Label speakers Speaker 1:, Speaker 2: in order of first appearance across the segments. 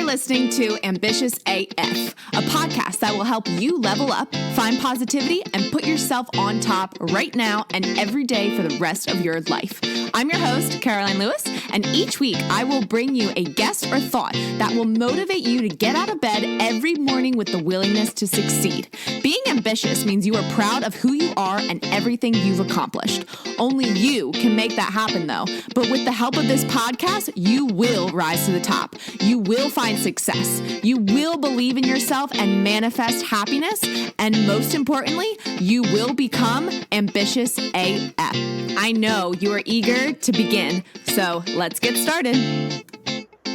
Speaker 1: You're listening to Ambitious AF, a podcast that will help you level up, find positivity, and put yourself on top right now and every day for the rest of your life. I'm your host, Caroline Lewis, and each week I will bring you a guest or thought that will motivate you to get out of bed every morning with the willingness to succeed. Being ambitious means you are proud of who you are and everything you've accomplished. Only you can make that happen, though. But with the help of this podcast, you will rise to the top. You will find success. You will believe in yourself and manifest happiness. And most importantly, you will become ambitious AF. I know you are eager to begin, so let's get started.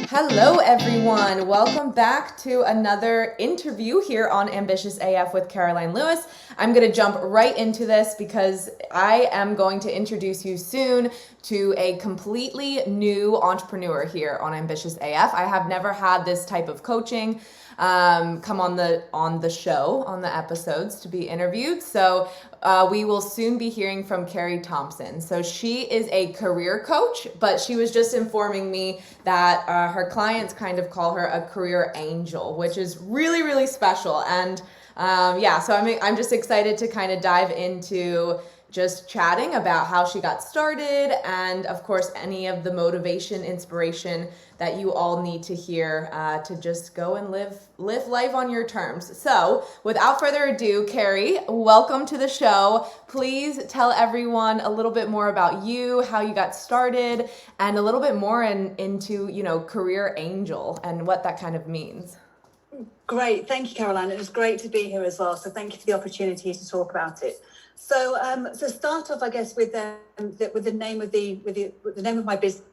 Speaker 1: Hello, everyone. Welcome back to another interview here on Ambitious AF with Caroline Lewis. I'm going to jump right into this because I am going to introduce you soon to a completely new entrepreneur here on Ambitious AF. I have never had this type of coaching come on the show, on the episodes to be interviewed. So we will soon be hearing from Kerry Thompson. So she is a career coach, but she was just informing me that her clients kind of call her a career angel, which is really, really special. And so I'm just excited to kind of dive into just chatting about how she got started and, of course, any of the motivation, inspiration that you all need to hear to just go and live life on your terms. So without further ado, Kerry, welcome to the show. Please tell everyone a little bit more about you, how you got started, and a little bit more into career angel and what that kind of means.
Speaker 2: Great. Thank you, Caroline. It was great to be here as well. So thank you for the opportunity to talk about it. So start off, I guess, with the name of my business,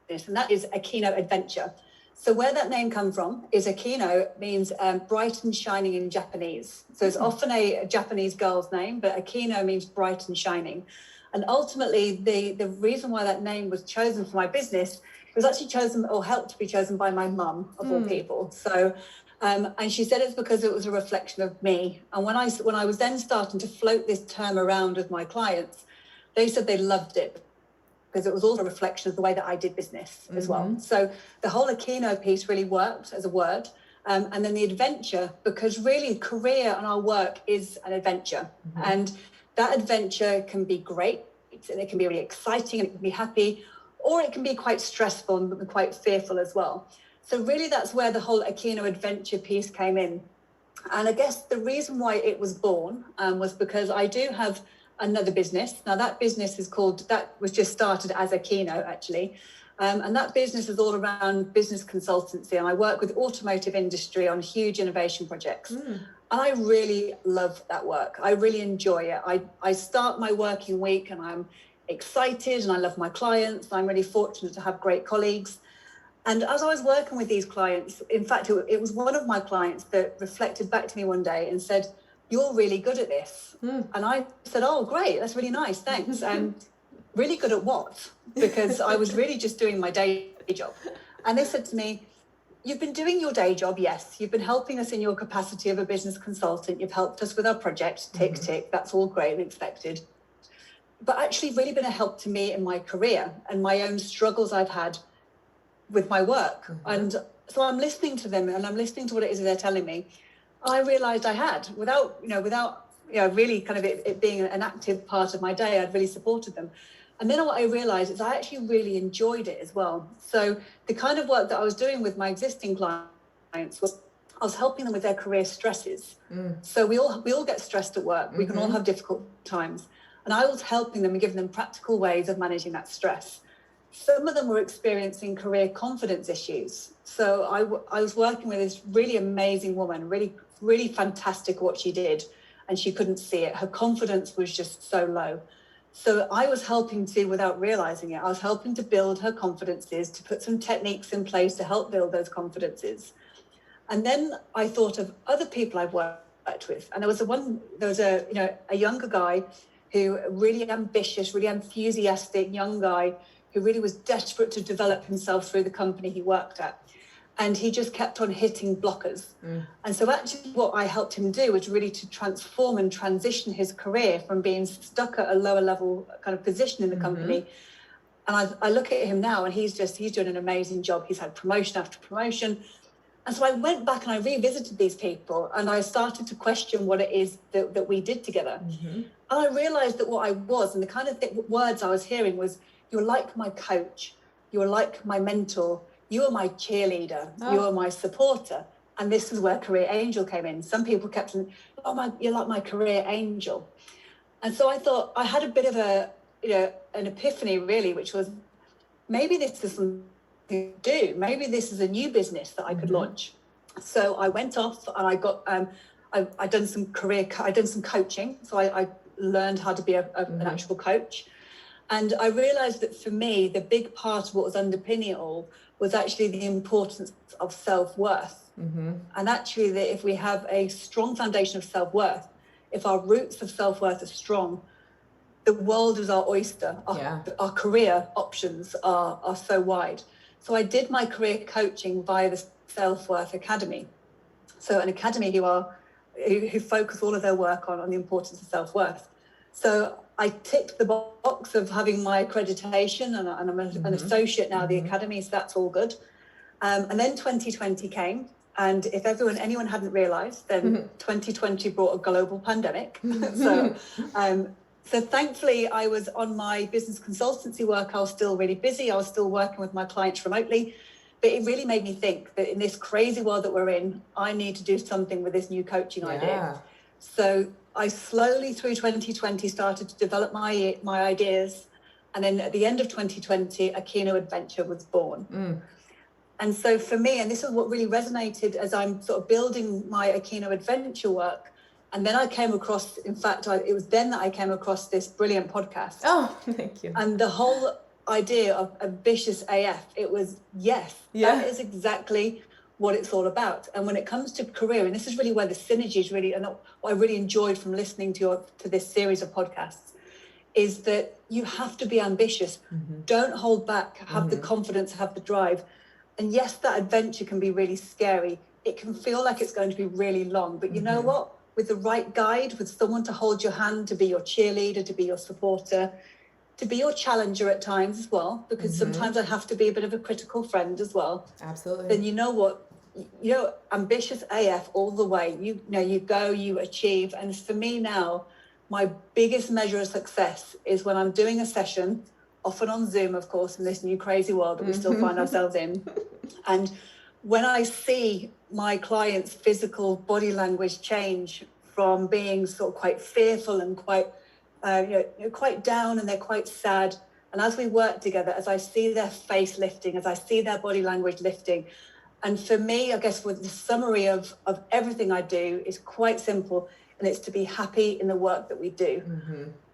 Speaker 2: and that is Akino Adventure. So where that name comes from is Akino means bright and shining in Japanese. So it's often a Japanese girl's name, but Akino means bright and shining. And ultimately, the reason why that name was chosen for my business was actually chosen or helped to be chosen by my mum, of all people. So. And she said it's because it was a reflection of me. And when I was then starting to float this term around with my clients, they said they loved it because it was also a reflection of the way that I did business as well. So the whole Akino piece really worked as a word. And then the adventure, because really career and our work is an adventure. And that adventure can be great. And it can be really exciting and it can be happy, or it can be quite stressful and quite fearful as well. So really that's where the whole Akino adventure piece came in. And I guess the reason why it was born was because I do have another business. Now that business was just started as Akino actually. And that business is all around business consultancy. And I work with automotive industry on huge innovation projects. And I really love that work. I really enjoy it. I start my working week and I'm excited and I love my clients. I'm really fortunate to have great colleagues. And as I was working with these clients, in fact, it was one of my clients that reflected back to me one day and said, "You're really good at this." And I said, "Oh, great. That's really nice. Thanks." And really good at what? Because I was really just doing my day job. And they said to me, "You've been doing your day job. Yes. You've been helping us in your capacity of a business consultant. You've helped us with our project. Tick, tick. That's all great and expected. But actually really been a help to me in my career and my own struggles I've had with my work." And so I'm listening to them and I'm listening to what it is they're telling me. I realized I had, without really kind of it being an active part of my day, I'd really supported them. And then what I realized is I actually really enjoyed it as well. So the kind of work that I was doing with my existing clients was I was helping them with their career stresses. So we all get stressed at work. We can all have difficult times. And I was helping them and giving them practical ways of managing that stress. Some of them were experiencing career confidence issues. So I was working with this really amazing woman, really, really fantastic at what she did, and she couldn't see it. Her confidence was just so low. So I was helping to, without realizing it, I was helping to build her confidences, to put some techniques in place to help build those confidences. And then I thought of other people I've worked with. And there was a younger guy who really ambitious, really enthusiastic young guy who really was desperate to develop himself through the company he worked at. And he just kept on hitting blockers. And so actually what I helped him do was really to transform and transition his career from being stuck at a lower level kind of position in the company. And I look at him now and he's doing an amazing job. He's had promotion after promotion. And so I went back and I revisited these people, and I started to question what it is that we did together. And I realized that what I was, and the kind of words I was hearing was, you're like my coach, you're like my mentor, you are my cheerleader, you are my supporter. And this is where Career Angel came in. Some people kept saying, you're like my career angel. And so I thought, I had a bit of an epiphany really, which was, maybe this is something to do. Maybe this is a new business that I could launch. So I went off and I got, I'd done some coaching. So I learned how to be an actual coach. And I realized that for me, the big part of what was underpinning it all was actually the importance of self-worth. And actually that if we have a strong foundation of self-worth, if our roots of self-worth are strong, the world is our oyster. Our career options are so wide. So I did my career coaching via the Self-Worth Academy. So an academy who focus all of their work on the importance of self-worth. So I ticked the box of having my accreditation, and I'm an associate now at the academy, so that's all good. And then 2020 came, and if anyone hadn't realised, then 2020 brought a global pandemic. So thankfully, I was on my business consultancy work. I was still really busy. I was still working with my clients remotely. But it really made me think that in this crazy world that we're in, I need to do something with this new coaching idea. So I slowly through 2020 started to develop my ideas. And then at the end of 2020, a Kino Adventure was born. And so for me, and this is what really resonated as I'm sort of building my Akino Adventure work. And then I came across, in fact, it was then that I came across this brilliant podcast.
Speaker 3: Oh, thank you.
Speaker 2: And the whole idea of Ambitious AF, it was, that is exactly what it's all about. And when it comes to career, and this is really where the synergy is really, and what I really enjoyed from listening to this series of podcasts, is that you have to be ambitious. Don't hold back, have the confidence, have the drive. And yes, that adventure can be really scary. It can feel like it's going to be really long, but you know what? With the right guide, with someone to hold your hand, to be your cheerleader, to be your supporter, to be your challenger at times as well, because sometimes I have to be a bit of a critical friend as well.
Speaker 3: Absolutely.
Speaker 2: Then you know what? Ambitious AF all the way. You go, you achieve. And for me now, my biggest measure of success is when I'm doing a session, often on Zoom, of course, in this new crazy world that we still find ourselves in. And when I see my clients' physical body language change from being sort of quite fearful and quite down, and they're quite sad. And as we work together, as I see their face lifting, as I see their body language lifting, and for me, I guess with the summary of everything I do is quite simple, and it's to be happy in the work that we do.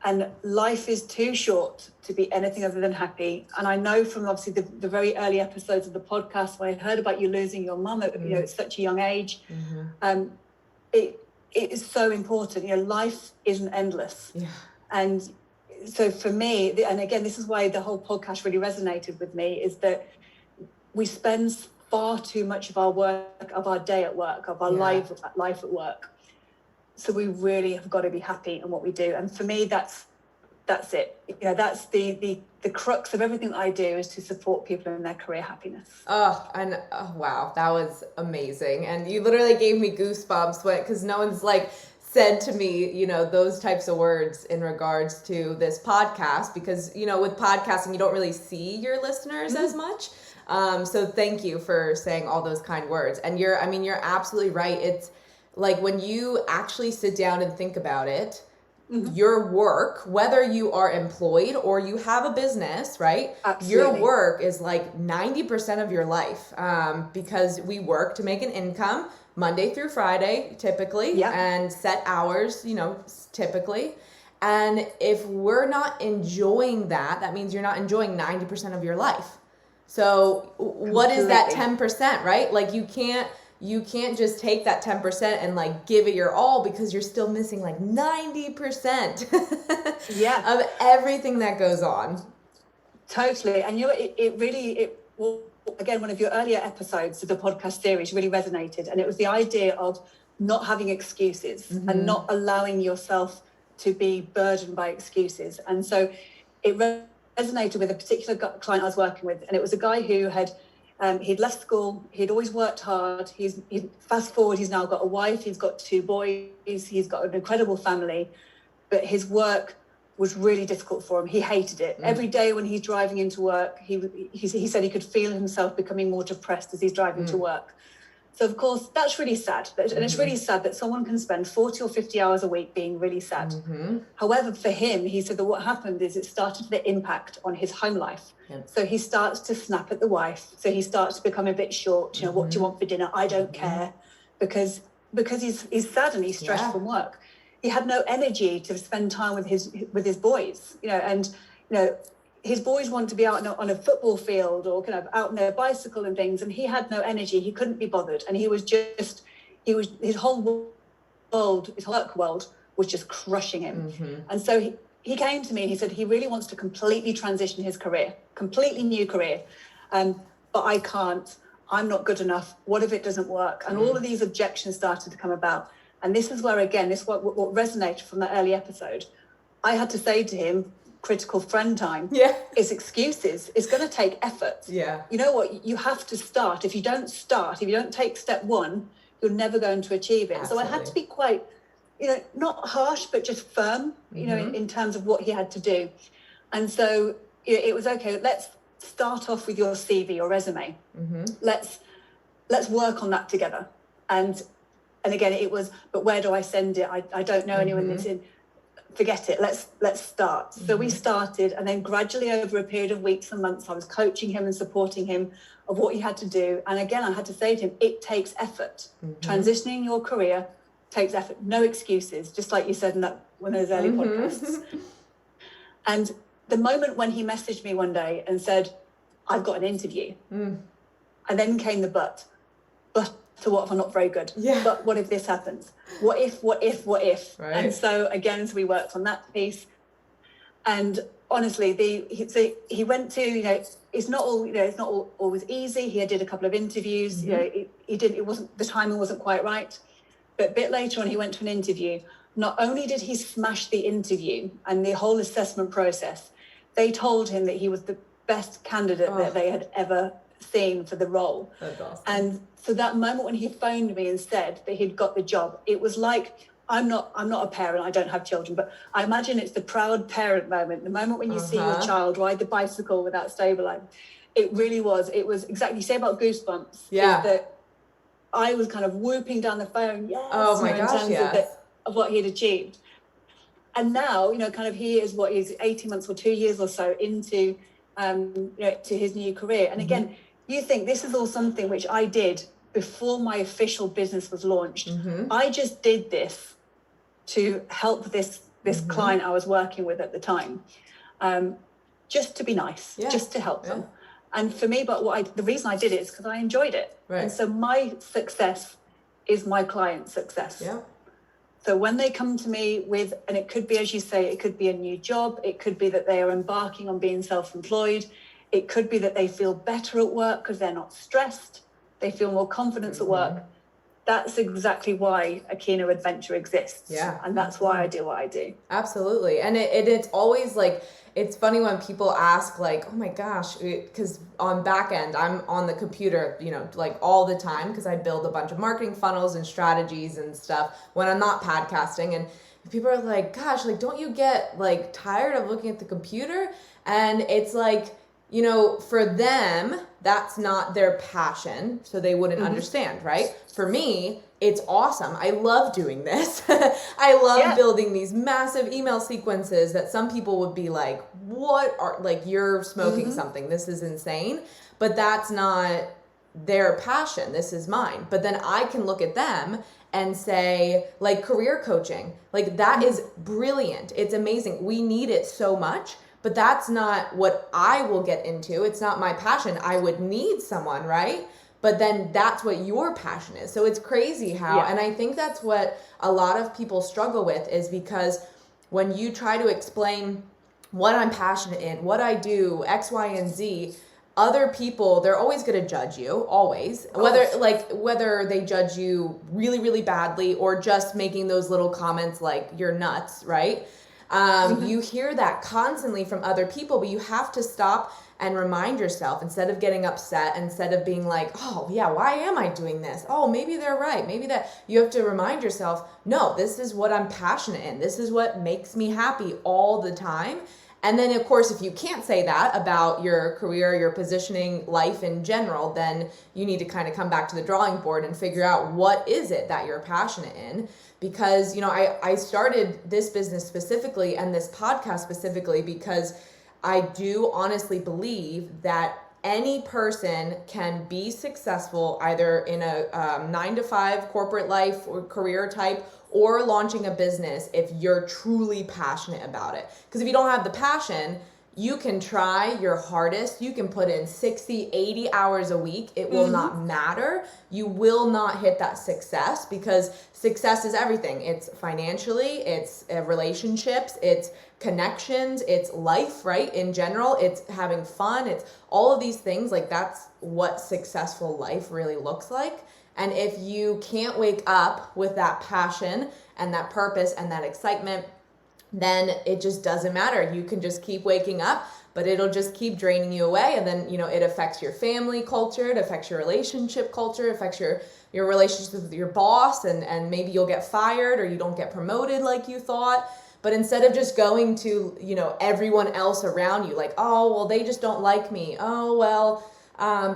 Speaker 2: And life is too short to be anything other than happy. And I know from obviously the very early episodes of the podcast, when I heard about you losing your mum at such a young age, it is so important. Life isn't endless. And so for me, and again, this is why the whole podcast really resonated with me, is that we spend far too much of our work, of our day at work, of our life at work. So we really have got to be happy in what we do. And for me, that's it. That's the crux of everything I do, is to support people in their career happiness.
Speaker 3: Wow, that was amazing. And you literally gave me goosebumps because no one's said to me, those types of words in regards to this podcast, because, with podcasting, you don't really see your listeners as much. So thank you for saying all those kind words. And you're absolutely right. It's like when you actually sit down and think about it, your work, whether you are employed or you have a business, right?
Speaker 2: Absolutely.
Speaker 3: Your work is 90% of your life, because we work to make an income Monday through Friday, typically, and set hours, typically. And if we're not enjoying that, that means you're not enjoying 90% of your life. So what is that 10%, right? You can't just take that 10% and give it your all, because you're still missing 90% of everything that goes on.
Speaker 2: Totally. And again, one of your earlier episodes of the podcast series really resonated, and it was the idea of not having excuses and not allowing yourself to be burdened by excuses. And so it resonated with a particular client I was working with, and it was a guy who He'd left school. He'd always worked hard. He's fast forward. He's now got a wife. He's got 2 boys. He's got an incredible family. But his work was really difficult for him. He hated it. Every day when he's driving into work, he said he could feel himself becoming more depressed as he's driving to work. So, of course, that's really sad. And it's really sad that someone can spend 40 or 50 hours a week being really sad. However, for him, he said that what happened is it started to impact on his home life. So he starts to snap at the wife. So he starts to become a bit short. You know, what do you want for dinner? I don't care. Because he's sad and he's stressed from work. He had no energy to spend time with his boys, you know, and, you know, his boys want to be out on a football field or kind of out on their bicycle and things, and he had no energy. He couldn't be bothered, and his whole world, his work world was just crushing him. And so he came to me and he said he really wants to completely transition his career, completely new career, but I can't. I'm not good enough. What if it doesn't work? And all of these objections started to come about. And this is where, again, what resonated from that early episode. I had to say to him, critical friend time. It's excuses. It's going to take effort. You know what? You have to start. If you don't take step 1, you're never going to achieve it. So I had to be quite, you know, not harsh, but just firm, you know, in terms of what he had to do. And so it was, okay, let's start off with your CV or resume. Let's work on that together. And again, it was, but where do I send it? I don't know anyone that's in. Forget it. Let's start. So we started, and then gradually over a period of weeks and months, I was coaching him and supporting him of what he had to do. And again, I had to say to him, it takes effort. Transitioning your career takes effort. No excuses, just like you said in one of those early podcasts. And the moment when he messaged me one day and said, I've got an interview, and then came the but. So what if I'm not very good? But what if this happens? What if? Right. And so again, we worked on that piece. And honestly, he went to, you know, it's not always easy. He did a couple of interviews. You know, the timing wasn't quite right. But a bit later on, he went to an interview. Not only did he smash the interview and the whole assessment process, they told him that he was the best candidate that they had ever seen for the role.
Speaker 3: That's awesome.
Speaker 2: And so that moment when he phoned me and said that he'd got the job, it was like, I'm not a parent, I don't have children, but I imagine it's the proud parent moment, the moment when you see your child ride the bicycle without stabilizing. It really was. It was exactly, you say about goosebumps. That I was kind of whooping down the phone, of what he'd achieved. And now, you know, kind of he is 18 months or 2 years or so into, you know, to his new career. And again, you think this is all something which I did before my official business was launched. I just did this to help this client I was working with at the time, just to be nice, just to help them. And for me, the reason I did it is because I enjoyed it. And so my success is my client's success. So when they come to me with, and it could be, as you say, it could be a new job. It could be that they are embarking on being self-employed. It could be that they feel better at work because they're not stressed. They feel more confidence at work. That's exactly why a Kino Adventure exists. And that's why I do what I do.
Speaker 3: Absolutely. And it's always like, it's funny when people ask like, oh my gosh, because on back end, I'm on the computer, you know, like all the time because I build a bunch of marketing funnels and strategies and stuff when I'm not podcasting. And people are like, gosh, like, don't you get like tired of looking at the computer? And it's like, you know, for them, that's not their passion, so they wouldn't understand, right? For me, it's awesome. I love doing this. I love building these massive email sequences that some people would be like, what are, like, you're smoking something. This is insane. But that's not their passion. This is mine. But then I can look at them and say, like, career coaching, like, that is brilliant. It's amazing. We need it so much. But that's not what I will get into. It's not my passion. I would need someone, right? But then that's what your passion is. So it's crazy how, and I think that's what a lot of people struggle with, is because when you try to explain what I'm passionate in, what I do, X, Y, and Z, other people, they're always going to judge you, always. Whether they judge you really, really badly or just making those little comments like, you're nuts, right? You hear that constantly from other people, but you have to stop and remind yourself, instead of getting upset, instead of being like, oh yeah, why am I doing this? Oh, maybe they're right. Maybe that, you have to remind yourself, no, this is what I'm passionate in. This is what makes me happy all the time. And then, of course, if you can't say that about your career, your positioning, life in general, then you need to kind of come back to the drawing board and figure out what is it that you're passionate in. Because, you know, I started this business specifically and this podcast specifically because I do honestly believe that any person can be successful either in a 9-to-5 corporate life or career type, or launching a business if you're truly passionate about it. Because if you don't have the passion, you can try your hardest. You can put in 60, 80 hours a week. It will not matter. You will not hit that success, because success is everything. It's financially, it's relationships, it's connections, it's life, right? In general, it's having fun. It's all of these things. Like, that's what successful life really looks like. And if you can't wake up with that passion and that purpose and that excitement, then it just doesn't matter. You can just keep waking up, but it'll just keep draining you away. And then, you know, it affects your family culture, it affects your relationship culture, it affects your relationships with your boss, and maybe you'll get fired or you don't get promoted like you thought. But instead of just going to, you know, everyone else around you, like, oh, well, they just don't like me. Oh, well,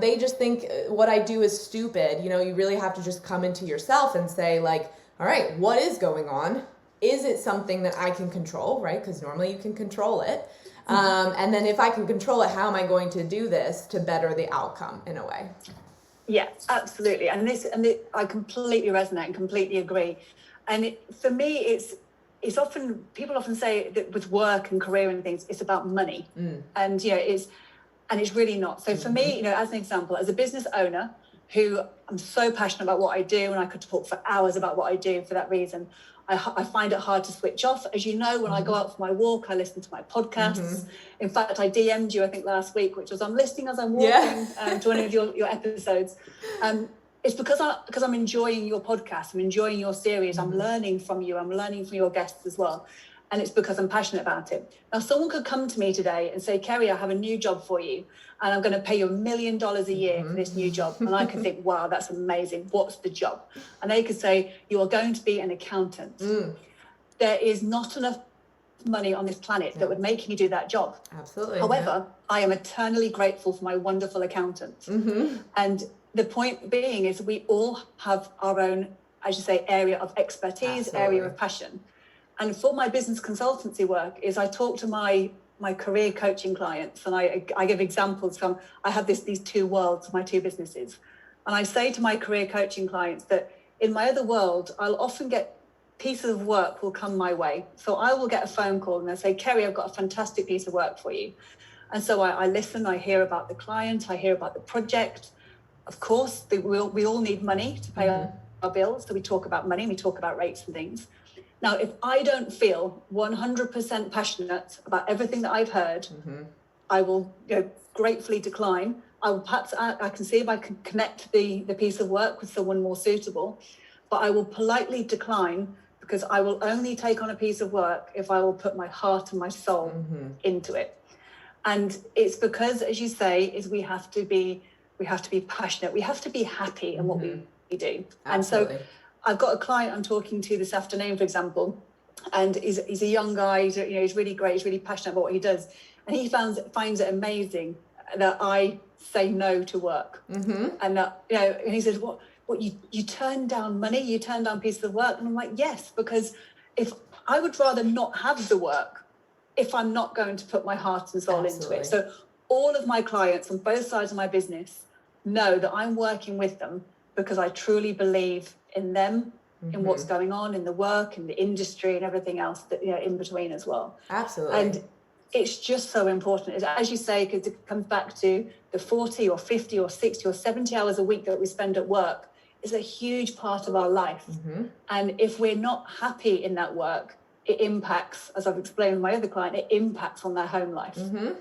Speaker 3: they just think what I do is stupid. You know, you really have to just come into yourself and say, like, all right, what is going on? Is it something that I can control, right? Because normally you can control it. And then if I can control it, how am I going to do this to better the outcome in a way?
Speaker 2: Yeah, absolutely. And I completely resonate and completely agree. And for me, it's often, people often say that with work and career and things, it's about money. And, you know, it's really not. So for me, you know, as an example, as a business owner who I'm so passionate about what I do, and I could talk for hours about what I do for that reason, I find it hard to switch off. As you know, when I go out for my walk, I listen to my podcasts. In fact, I DM'd you, I think, last week, which was I'm listening as I'm walking to one of your episodes. It's because I'm enjoying your podcast. I'm enjoying your series. I'm learning from you. I'm learning from your guests as well. And it's because I'm passionate about it. Now, someone could come to me today and say, Kerry, I have a new job for you, and I'm going to pay you $1 million a year for this new job. And I could think, wow, that's amazing. What's the job? And they could say, you are going to be an accountant. There is not enough money on this planet that would make me do that job.
Speaker 3: Absolutely.
Speaker 2: However, I am eternally grateful for my wonderful accountant. And the point being is we all have our own, as you say, area of expertise, area of passion. And for my business consultancy work is I talk to my career coaching clients, and I give examples from, I have these two worlds, my two businesses. And I say to my career coaching clients that in my other world, I'll often get pieces of work will come my way. So I will get a phone call and they'll say, Kerry, I've got a fantastic piece of work for you. And so I listen, I hear about the client, I hear about the project. Of course, we all need money to pay our bills. So we talk about money, we talk about rates and things. Now, if I don't feel 100% passionate about everything that I've heard, I will gratefully decline. I can see if I can connect the piece of work with someone more suitable, but I will politely decline, because I will only take on a piece of work if I will put my heart and my soul into it. And it's because, as you say, is we have to be passionate. We have to be happy in what we do. Absolutely. And so I've got a client I'm talking to this afternoon, for example, and he's a young guy. He's really great. He's really passionate about what he does, and he finds it amazing that I say no to work, and that and he says, "What you turn down money? You turn down pieces of work?" And I'm like, "Yes, because if I would rather not have the work if I'm not going to put my heart and soul into it." So all of my clients on both sides of my business know that I'm working with them because I truly believe in them, in what's going on in the work, in the industry, and everything else that in between as well.
Speaker 3: Absolutely.
Speaker 2: And it's just so important, as you say, because it comes back to the 40 or 50 or 60 or 70 hours a week that we spend at work is a huge part of our life. And if we're not happy in that work, it impacts, as I've explained with my other client, it impacts on their home life.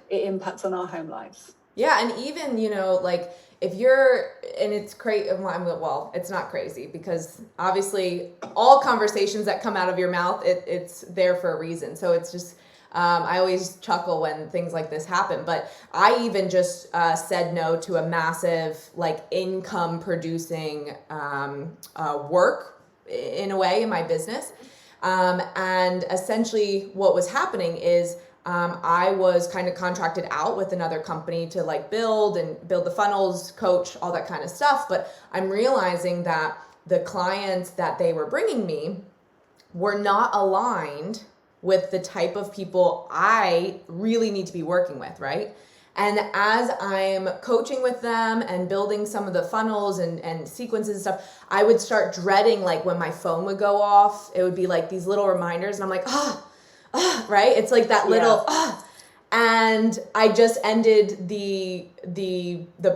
Speaker 2: It impacts on our home lives. Yeah,
Speaker 3: and even, like if you're, and it's crazy, well, it's not crazy, because obviously all conversations that come out of your mouth, it's there for a reason. So it's just, I always chuckle when things like this happen, but I even just said no to a massive like income producing work in a way in my business. And essentially what was happening is I was kind of contracted out with another company to like build the funnels, coach, all that kind of stuff. But I'm realizing that the clients that they were bringing me were not aligned with the type of people I really need to be working with, right? And as I'm coaching with them and building some of the funnels and sequences and stuff, I would start dreading like when my phone would go off, it would be like these little reminders and I'm like, right? It's like that little, and I just ended the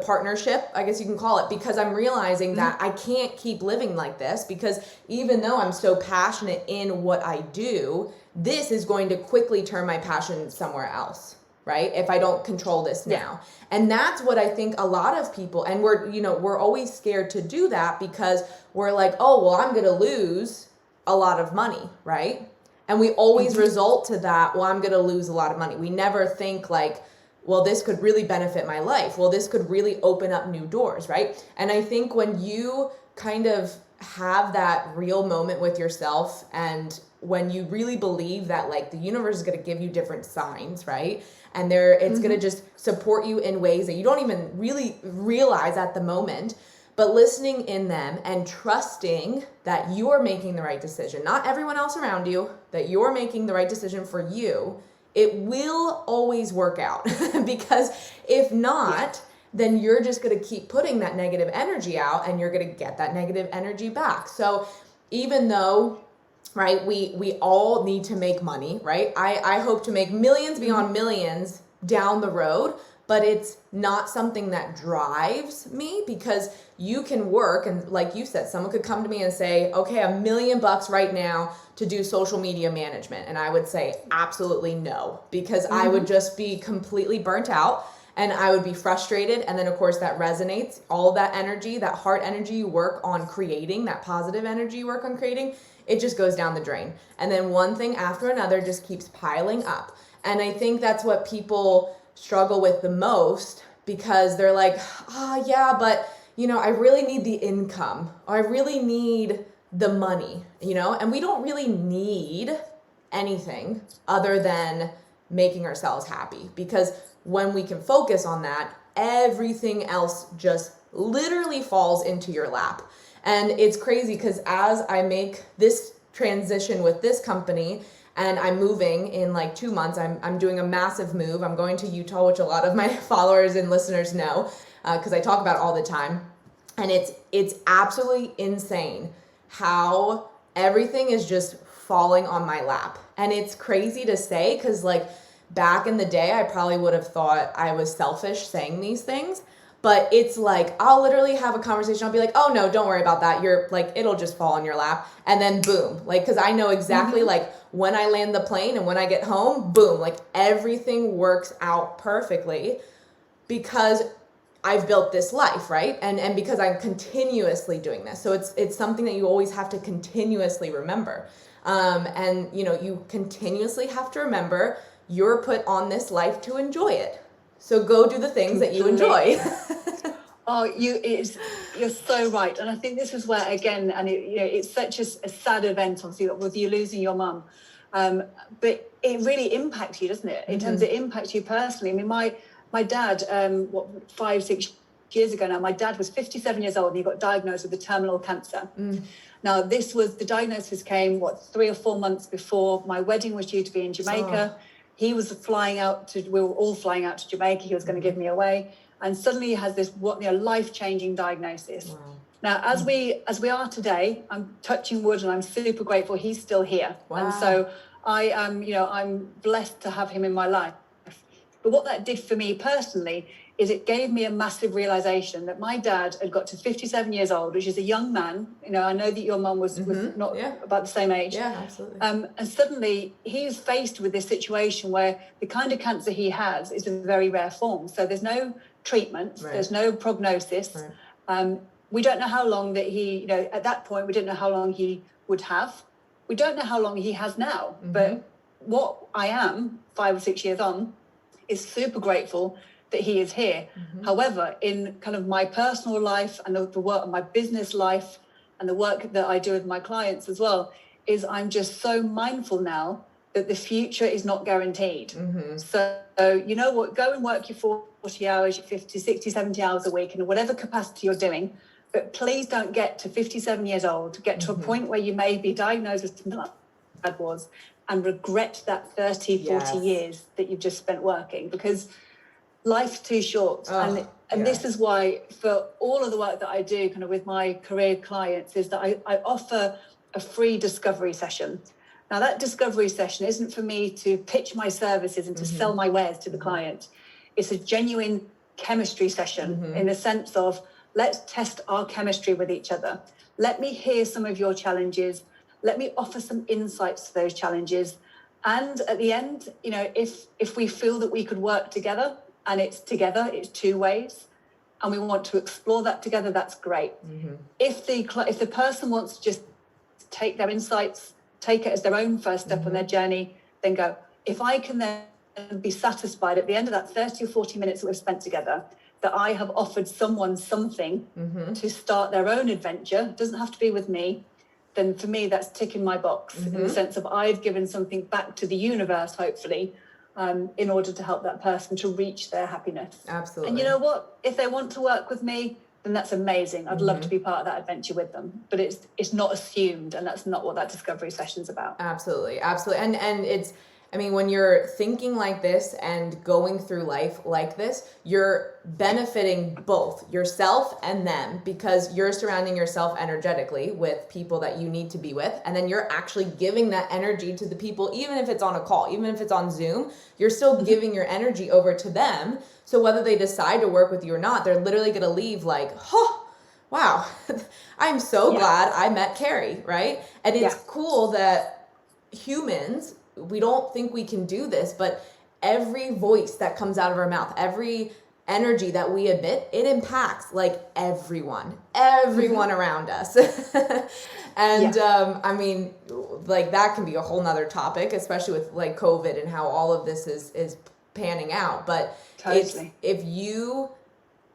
Speaker 3: partnership, I guess you can call it, because I'm realizing that I can't keep living like this, because even though I'm so passionate in what I do, this is going to quickly turn my passion somewhere else, right? If I don't control this now. And that's what I think a lot of people, and we're always scared to do that because we're like, oh, well, I'm going to lose a lot of money, right? And we always result to that, well, I'm going to lose a lot of money. We never think like, well, this could really benefit my life. Well, this could really open up new doors, right? And I think when you kind of have that real moment with yourself, and when you really believe that like the universe is going to give you different signs, right? And it's going to just support you in ways that you don't even really realize at the moment. But listening in them and trusting that you're making the right decision, not everyone else around you, that you're making the right decision for you, it will always work out. Because if not, then you're just going to keep putting that negative energy out and you're going to get that negative energy back. So even though, right, we all need to make money, right? I hope to make millions beyond millions down the road, but it's not something that drives me, because you can work, and like you said, someone could come to me and say, okay, $1 million right now to do social media management. And I would say absolutely no, because I would just be completely burnt out and I would be frustrated. And then of course that resonates, all of that energy, that heart energy you work on creating, that positive energy you work on creating, it just goes down the drain. And then one thing after another just keeps piling up. And I think that's what people struggle with the most, because they're like, yeah, but I really need the income, or I really need the money, and we don't really need anything other than making ourselves happy, because when we can focus on that, everything else just literally falls into your lap. And it's crazy because as I make this transition with this company, and I'm moving in like 2 months. I'm doing a massive move. I'm going to Utah, which a lot of my followers and listeners know, because I talk about it all the time. And it's absolutely insane how everything is just falling on my lap. And it's crazy to say, because like back in the day, I probably would have thought I was selfish saying these things. But it's like, I'll literally have a conversation. I'll be like, oh no, don't worry about that. You're like, it'll just fall on your lap. And then boom, like, cause I know exactly like when I land the plane and when I get home, boom, like everything works out perfectly because I've built this life, right? And because I'm continuously doing this. So it's something that you always have to continuously remember. And you continuously have to remember you're put on this life to enjoy it. So go do the things that you enjoy.
Speaker 2: You're so right. And I think this is where, again, and it's such a sad event, obviously, with you losing your mum. But it really impacts you, doesn't it? In terms of it impacts you personally. I mean, my dad, 5-6 years ago now, my dad was 57 years old and he got diagnosed with a terminal cancer. Now, the diagnosis came, 3 or 4 months before my wedding was due to be in Jamaica. He was we were all flying out to Jamaica. He was going to give me away. And suddenly he has this life-changing diagnosis. Wow. Now, as we are today, I'm touching wood and I'm super grateful he's still here. Wow. And so I'm blessed to have him in my life. But what that did for me personally is it gave me a massive realization that my dad had got to 57 years old, which is a young man. I know that your mum was not about the same age.
Speaker 3: Yeah, absolutely.
Speaker 2: And suddenly he's faced with this situation where the kind of cancer he has is a very rare form. So there's no treatment, there's no prognosis. Right. We don't know how long that he, at that point, we didn't know how long he would have. We don't know how long he has now, but what I am 5 or 6 years on is super grateful that he is here. However, in kind of my personal life and the work of my business life and the work that I do with my clients as well, is I'm just so mindful now that the future is not guaranteed. So you know what, go and work your 40 hours, your 50, 60, 70 hours a week in whatever capacity you're doing, but please don't get to 57 years old, get to a point where you may be diagnosed with something like that was, and regret that 30, 40 years that you've just spent working, because life's too short. And this is why, for all of the work that I do kind of with my career clients, is that I offer a free discovery session. Now, that discovery session isn't for me to pitch my services and to sell my wares to the client. It's a genuine chemistry session in the sense of, let's test our chemistry with each other. Let me hear some of your challenges. Let me offer some insights to those challenges. And at the end, you know, if we feel that we could work together, and it's together, it's two ways, and we want to explore that together, that's great. If the person wants to just take their insights, take it as their own first step on their journey, then go. If I can then be satisfied at the end of that 30 or 40 minutes that we've spent together, that I have offered someone something to start their own adventure, it doesn't have to be with me, then for me, that's ticking my box in the sense of I've given something back to the universe, hopefully, in order to help that person to reach their happiness.
Speaker 3: Absolutely.
Speaker 2: And you know what? If they want to work with me, then that's amazing. I'd love to be part of that adventure with them. But it's not assumed, and that's not what that discovery session's about.
Speaker 3: Absolutely. Absolutely. And it's, I mean, when you're thinking like this and going through life like this, you're benefiting both yourself and them, because you're surrounding yourself energetically with people that you need to be with. And then you're actually giving that energy to the people, even if it's on a call, even if it's on Zoom, you're still giving your energy over to them. So whether they decide to work with you or not, they're literally going to leave like, oh, wow, I'm so glad I met Carrie, right? And it's cool that humans, we don't think we can do this, but every voice that comes out of our mouth, every energy that we emit, it impacts like everyone around us. And I mean, like that can be a whole nother topic, especially with like COVID and how all of this is panning out. But if you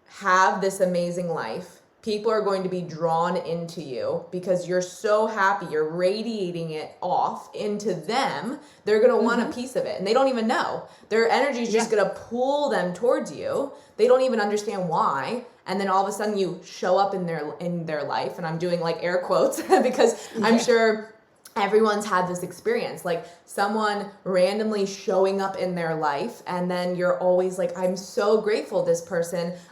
Speaker 3: have this amazing life, people are going to be drawn into you because you're so happy, you're radiating it off into them. They're going to want a piece of it, and they don't even know. Their energy is just going to pull them towards you. They don't even understand why. And then all of a sudden you show up in their life, and I'm doing like air quotes because I'm sure everyone's had this experience, like someone randomly showing up in their life, and then you're always like, I'm so grateful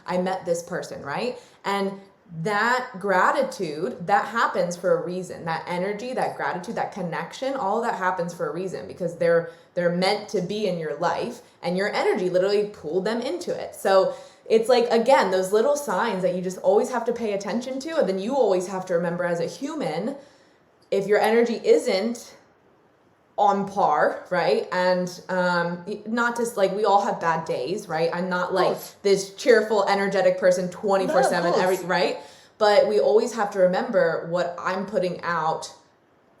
Speaker 3: I met this person, right? And that gratitude, that happens for a reason. That energy, that gratitude, that connection, all of that happens for a reason, because they're meant to be in your life, and your energy literally pulled them into it. So it's like, again, those little signs that you just always have to pay attention to, and then you always have to remember as a human, if your energy isn't on par, right? And not just like, we all have bad days, right? I'm not like this cheerful, energetic person 24/7, right? But we always have to remember what I'm putting out,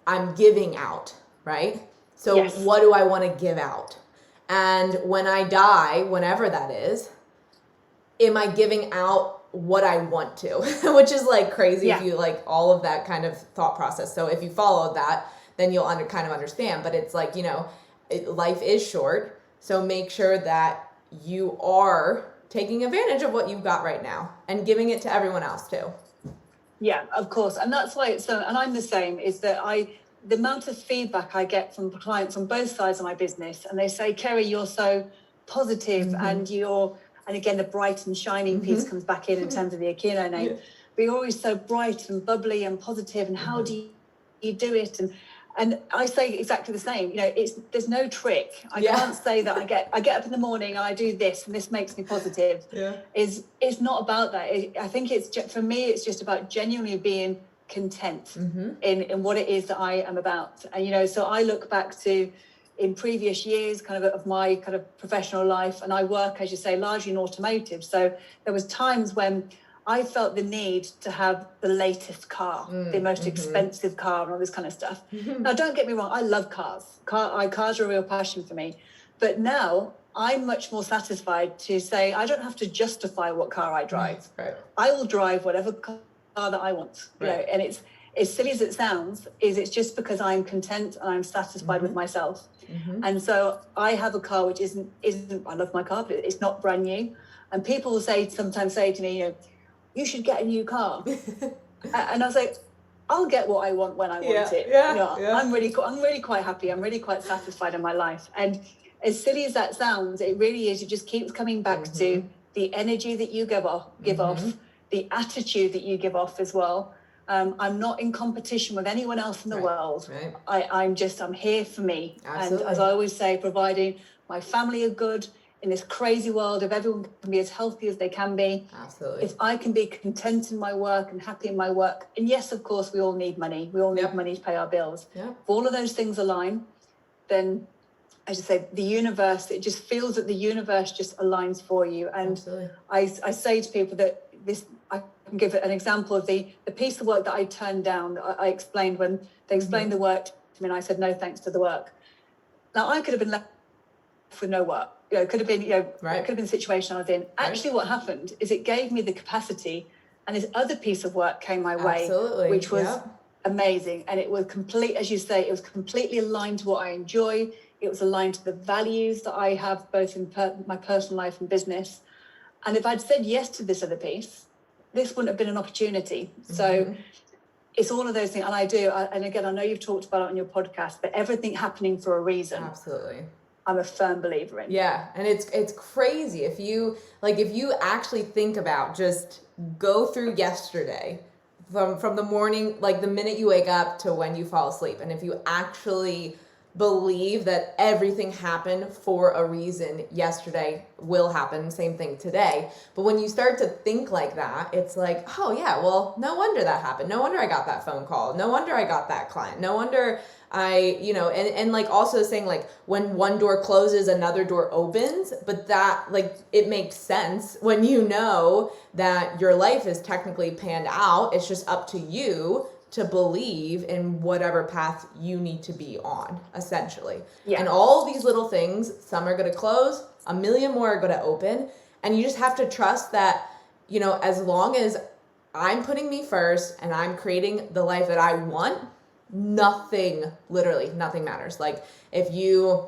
Speaker 3: I'm giving out, right? So what do I want to give out? And when I die, whenever that is, am I giving out what I want to? Which is like crazy if you like all of that kind of thought process. So if you follow that, then you'll kind of understand. But it's like, you know, life is short. So make sure that you are taking advantage of what you've got right now and giving it to everyone else too.
Speaker 2: Yeah, of course. And that's why it's so, and I'm the same, is that the amount of feedback I get from clients on both sides of my business, and they say, Kerry, you're so positive, and again, the bright and shining piece comes back in terms of the Aquino name, but you're always so bright and bubbly and positive, and how do you do it? And I say exactly the same. You know, there's no trick. I can't say that I get up in the morning and I do this and this makes me positive. It's not about that. I think for me, it's just about genuinely being content in what it is that I am about. And, you know, so I look back to in previous years kind of my kind of professional life, and I work, as you say, largely in automotive. So there was times when I felt the need to have the latest car, the most expensive car and all this kind of stuff. Now, don't get me wrong, I love cars. Cars are a real passion for me. But now I'm much more satisfied to say I don't have to justify what car I drive.
Speaker 3: Right.
Speaker 2: I will drive whatever car that I want. You know, and it's as silly as it sounds, it's just because I'm content and I'm satisfied with myself. And so I have a car which isn't I love my car, but it's not brand new. And people will sometimes say to me, you should get a new car. And I was like, I'll get what I want when I want it. I'm really quite happy. I'm really quite satisfied in my life. And as silly as that sounds, it really is. It just keeps coming back to the energy that you give off, the attitude that you give off as well. I'm not in competition with anyone else in the world. I'm here for me. Absolutely. And as I always say, providing my family are good in this crazy world of everyone can be as healthy as they can be. Absolutely. If I can be content in my work and happy in my work, and yes, of course, we all need money. We all need money to pay our bills. If all of those things align, then, as I say, the universe, it just feels that the universe just aligns for you. And I say to people that I can give an example of the piece of work that I turned down. I explained when they explained the work to me, and I said no thanks to the work. Now, I could have been left with no work. It could have been, it could have been the situation I was in. Actually, what happened is it gave me the capacity, and this other piece of work came my way, which was amazing. And it was as you say, it was completely aligned to what I enjoy. It was aligned to the values that I have, both in my personal life and business. And if I'd said yes to this other piece, this wouldn't have been an opportunity. So it's all of those things. And I do. And again, I know you've talked about it on your podcast, but everything happening for a reason. Absolutely. I'm a firm believer in.
Speaker 3: Yeah. And it's crazy. If you actually think about, just go through yesterday from the morning, like the minute you wake up to when you fall asleep. And if you actually believe that everything happened for a reason, yesterday will happen, same thing today. But when you start to think like that, it's like, oh yeah, well, no wonder that happened. No wonder I got that phone call. No wonder I got that client. No wonder and like also saying, like, when one door closes, another door opens, but that, like, it makes sense when you know that your life is technically panned out. It's just up to you to believe in whatever path you need to be on, essentially. And all these little things, some are going to close, a million more are going to open. And you just have to trust that, as long as I'm putting me first and I'm creating the life that I want, literally nothing matters. Like, if you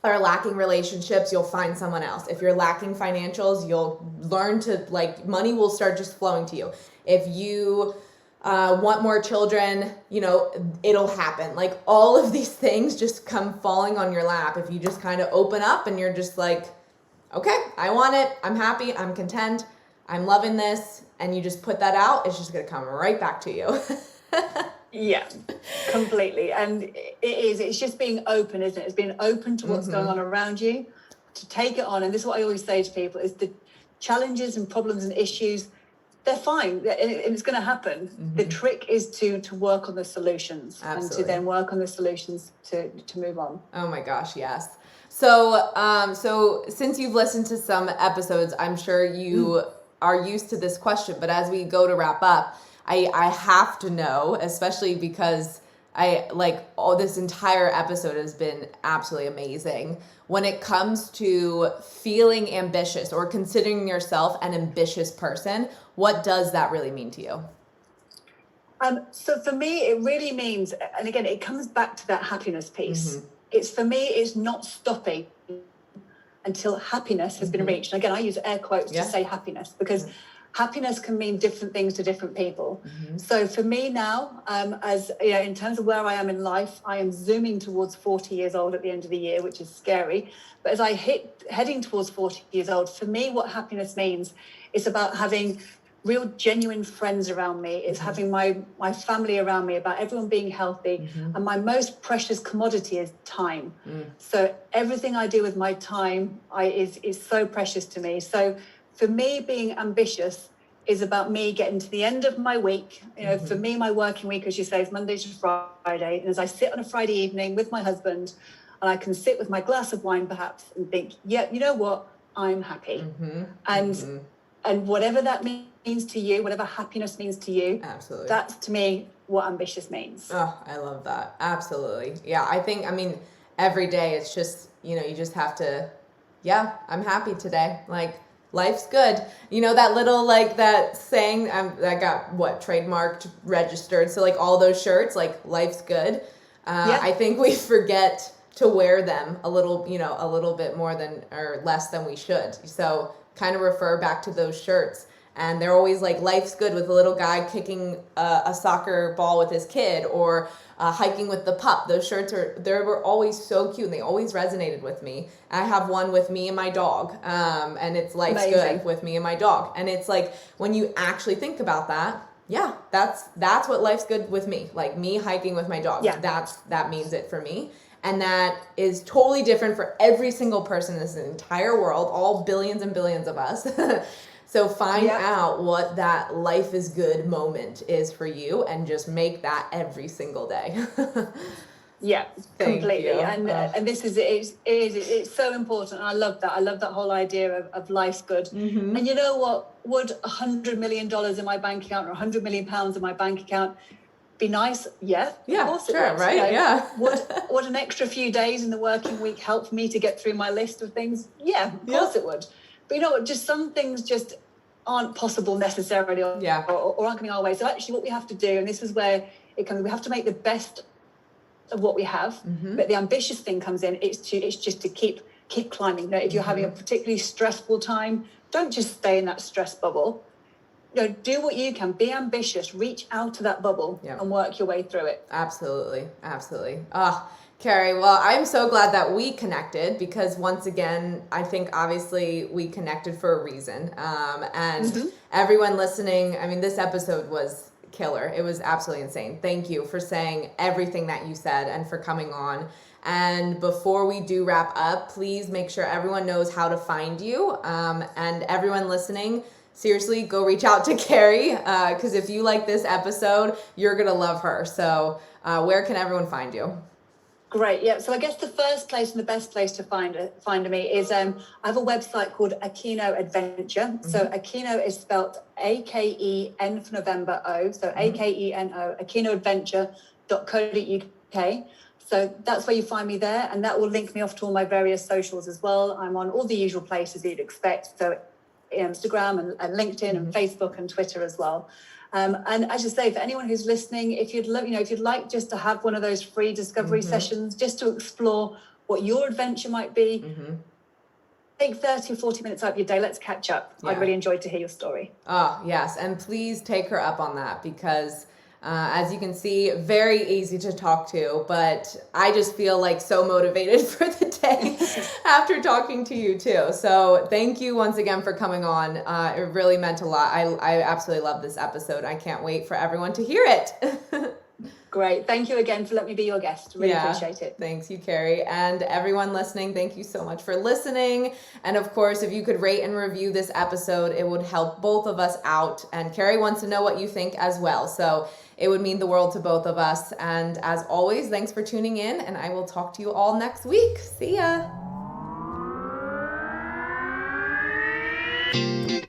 Speaker 3: are lacking relationships, you'll find someone else. If you're lacking financials, you'll learn to, like, money will start just flowing to you. If you want more children, it'll happen. Like, all of these things just come falling on your lap if you just kind of open up and you're just like, okay, I want it. I'm happy. I'm content. I'm loving this. And you just put that out. It's just going to come right back to you.
Speaker 2: Yeah, completely. And it's just being open, isn't it? It's being open to what's going on around you, to take it on. And this is what I always say to people, is the challenges and problems and issues, they're fine. It's going to happen. The trick is to work on the solutions. Absolutely. And to then work on the solutions to move on. Oh my gosh, yes.
Speaker 3: So since you've listened to some episodes, I'm sure you are used to this question, but as we go to wrap up, I have to know, especially because this entire episode has been absolutely amazing. When it comes to feeling ambitious or considering yourself an ambitious person, what does that really mean to you?
Speaker 2: So for me, it really means, and again, it comes back to that happiness piece. It's not stopping until happiness has been reached. And again, I use air quotes to say happiness, because happiness can mean different things to different people. So for me now, in terms of where I am in life, I am zooming towards 40 years old at the end of the year, which is scary. But as I heading towards 40 years old, for me, what happiness means, it's about having real genuine friends around me. It's having my family around me, about everyone being healthy. And my most precious commodity is time. So everything I do with my time is so precious to me. So for me, being ambitious is about me getting to the end of my week. For me, my working week, as you say, is Monday to Friday. And as I sit on a Friday evening with my husband, and I can sit with my glass of wine perhaps and think, yeah, you know what? I'm happy. And And whatever that means to you, whatever happiness means to you,
Speaker 3: absolutely,
Speaker 2: that's to me what ambitious means.
Speaker 3: Oh, I love that. Absolutely. Yeah, I mean, every day it's just, you just have to, yeah, I'm happy today. Like, life's good. That little, like, that saying, that got, trademarked, registered. So, like, all those shirts, like, life's good. I think we forget to wear them a little bit more than, or less than we should. So, kind of refer back to those shirts. And they're always like, life's good, with a little guy kicking a soccer ball with his kid, or hiking with the pup. Those shirts they were always so cute, and they always resonated with me. I have one with me and my dog, and it's life's
Speaker 2: Amazing.
Speaker 3: Good with me and my dog. And it's like, when you actually think about that, yeah, that's what life's good with me. Like, me hiking with my dog.
Speaker 2: Yeah.
Speaker 3: That means it for me. And that is totally different for every single person in this entire world, all billions and billions of us. So find out what that life is good moment is for you, and just make that every single day.
Speaker 2: Yeah, completely.
Speaker 3: You.
Speaker 2: And this it's so important. And I love that. I love that whole idea of life's good.
Speaker 3: Mm-hmm.
Speaker 2: And you know what? Would $100 million in my bank account, or £100 million in my bank account be nice? Yeah,
Speaker 3: of
Speaker 2: course it
Speaker 3: sure,
Speaker 2: would.
Speaker 3: right? Yeah.
Speaker 2: Would an extra few days in the working week help me to get through my list of things? Yeah, of course it would. But you know what? Just some things just aren't possible necessarily, or aren't coming our way. So actually, what we have to do, and this is where it comes, we have to make the best of what we have.
Speaker 3: Mm-hmm.
Speaker 2: But the ambitious thing comes in. It's just to keep climbing. If you're having a particularly stressful time, don't just stay in that stress bubble. Do what you can. Be ambitious. Reach out to that bubble and work your way through it.
Speaker 3: Absolutely. Carrie, well, I'm so glad that we connected, because once again, I think obviously we connected for a reason. And everyone listening, I mean, this episode was killer. It was absolutely insane. Thank you for saying everything that you said, and for coming on. And before we do wrap up, please make sure everyone knows how to find you. And everyone listening, seriously, go reach out to Carrie, because if you like this episode, you're going to love her. So where can everyone find you?
Speaker 2: Great. Yeah. So I guess the first place and the best place to find me is I have a website called Akeno Adventure. Mm-hmm. So Akeno is spelled AKEN for November O. So AKENO, akenoadventure.co.uk. So that's where you find me there, and that will link me off to all my various socials as well. I'm on all the usual places you'd expect. So Instagram and LinkedIn and Facebook and Twitter as well. And as you say, for anyone who's listening, if you'd like just to have one of those free discovery sessions, just to explore what your adventure might be, take 30 or 40 minutes out of your day. Let's catch up. I'd really enjoy to hear your story.
Speaker 3: Oh, yes. And please take her up on that, because as you can see, very easy to talk to, but I just feel like so motivated for the day after talking to you too. So thank you once again for coming on. It really meant a lot. I absolutely love this episode. I can't wait for everyone to hear it.
Speaker 2: Great. Thank you again for letting me be your guest. Really appreciate it.
Speaker 3: Thanks you, Carrie. And everyone listening, thank you so much for listening. And of course, if you could rate and review this episode, it would help both of us out. And Carrie wants to know what you think as well. So it would mean the world to both of us. And as always, thanks for tuning in, and I will talk to you all next week. See ya.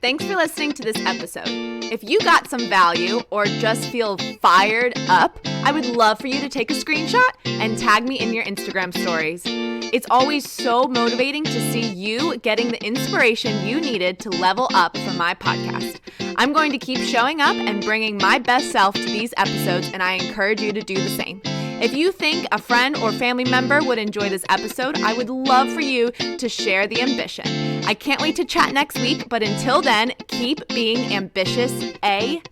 Speaker 1: Thanks for listening to this episode. If you got some value or just feel fired up, I would love for you to take a screenshot and tag me in your Instagram stories. It's always so motivating to see you getting the inspiration you needed to level up for my podcast. I'm going to keep showing up and bringing my best self to these episodes, and I encourage you to do the same. If you think a friend or family member would enjoy this episode, I would love for you to share the ambition. I can't wait to chat next week, but until then, keep being ambitious AF.